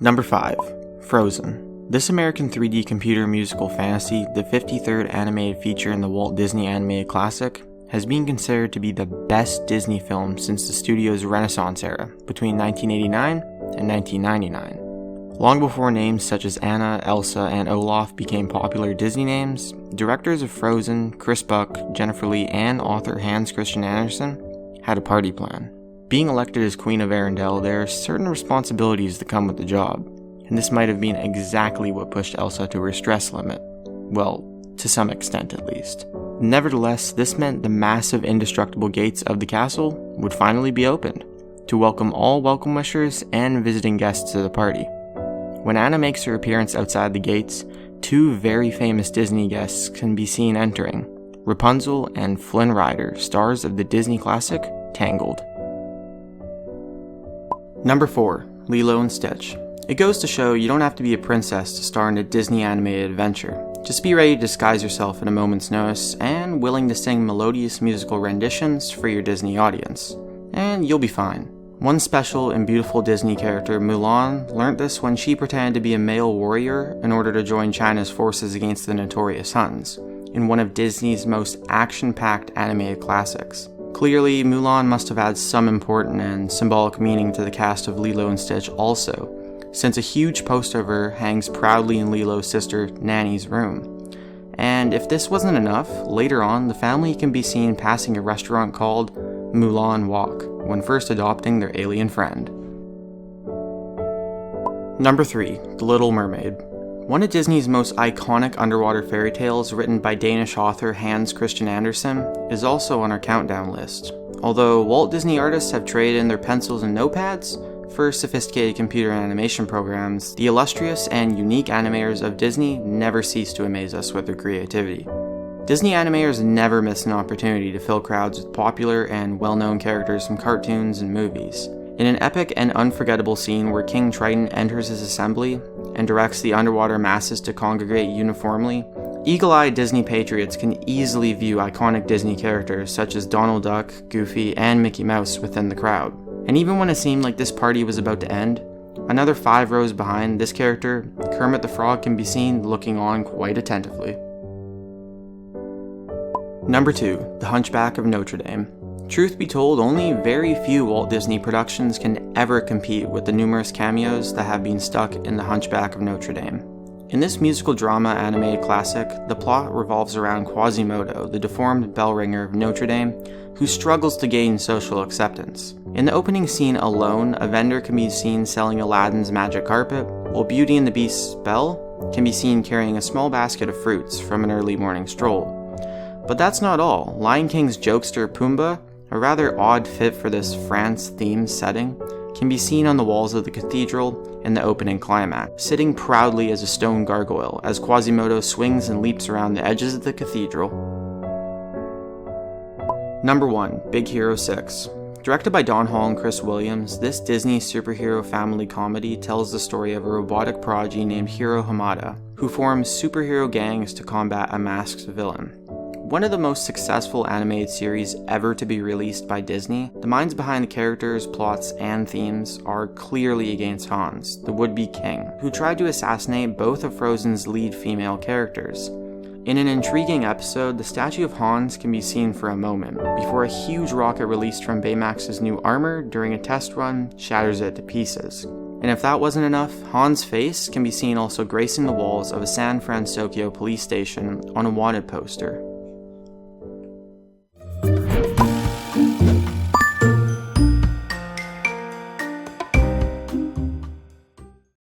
Number 5. Frozen. This American 3D computer musical fantasy, the 53rd animated feature in the Walt Disney animated classic, has been considered to be the best Disney film since the studio's Renaissance era, between 1989 and 1999. Long before names such as Anna, Elsa, and Olaf became popular Disney names, directors of Frozen, Chris Buck, Jennifer Lee, and author Hans Christian Andersen had a party plan. Being elected as Queen of Arendelle, there are certain responsibilities that come with the job, and this might have been exactly what pushed Elsa to her stress limit. Well, to some extent at least. Nevertheless, this meant the massive indestructible gates of the castle would finally be opened to welcome all welcome wishers and visiting guests to the party. When Anna makes her appearance outside the gates, two very famous Disney guests can be seen entering: Rapunzel and Flynn Rider, stars of the Disney classic Tangled. Number 4. Lilo and Stitch. It goes to show you don't have to be a princess to star in a Disney animated adventure. Just be ready to disguise yourself at a moment's notice and willing to sing melodious musical renditions for your Disney audience. And you'll be fine. One special and beautiful Disney character, Mulan, learnt this when she pretended to be a male warrior in order to join China's forces against the notorious Huns, in one of Disney's most action-packed animated classics. Clearly, Mulan must have had some important and symbolic meaning to the cast of Lilo and Stitch also, since a huge poster of her hangs proudly in Lilo's sister Nanny's room. And if this wasn't enough, later on the family can be seen passing a restaurant called Mulan Walk when first adopting their alien friend. Number 3. The Little Mermaid. One of Disney's most iconic underwater fairy tales, written by Danish author Hans Christian Andersen, is also on our countdown list. Although Walt Disney artists have traded in their pencils and notepads for sophisticated computer animation programs, the illustrious and unique animators of Disney never cease to amaze us with their creativity. Disney animators never miss an opportunity to fill crowds with popular and well-known characters from cartoons and movies. In an epic and unforgettable scene where King Triton enters his assembly and directs the underwater masses to congregate uniformly, eagle-eyed Disney patriots can easily view iconic Disney characters such as Donald Duck, Goofy, and Mickey Mouse within the crowd. And even when it seemed like this party was about to end, another 5 rows behind this character, Kermit the Frog can be seen looking on quite attentively. Number 2. The Hunchback of Notre Dame. Truth be told, only very few Walt Disney productions can ever compete with the numerous cameos that have been stuck in The Hunchback of Notre Dame. In this musical drama animated classic, the plot revolves around Quasimodo, the deformed bell ringer of Notre Dame, who struggles to gain social acceptance. In the opening scene alone, a vendor can be seen selling Aladdin's magic carpet, while Beauty and the Beast's Belle can be seen carrying a small basket of fruits from an early morning stroll. But that's not all. Lion King's jokester Pumbaa, a rather odd fit for this France-themed setting, can be seen on the walls of the cathedral in the opening climax, sitting proudly as a stone gargoyle as Quasimodo swings and leaps around the edges of the cathedral. Number 1. Big Hero 6. Directed by Don Hall and Chris Williams, this Disney superhero family comedy tells the story of a robotic prodigy named Hiro Hamada, who forms superhero gangs to combat a masked villain. One of the most successful animated series ever to be released by Disney, the minds behind the characters, plots, and themes are clearly against Hans, the would-be king, who tried to assassinate both of Frozen's lead female characters. In an intriguing episode, the statue of Hans can be seen for a moment, before a huge rocket released from Baymax's new armor during a test run shatters it to pieces. And if that wasn't enough, Hans' face can be seen also gracing the walls of a San Francisco police station on a wanted poster.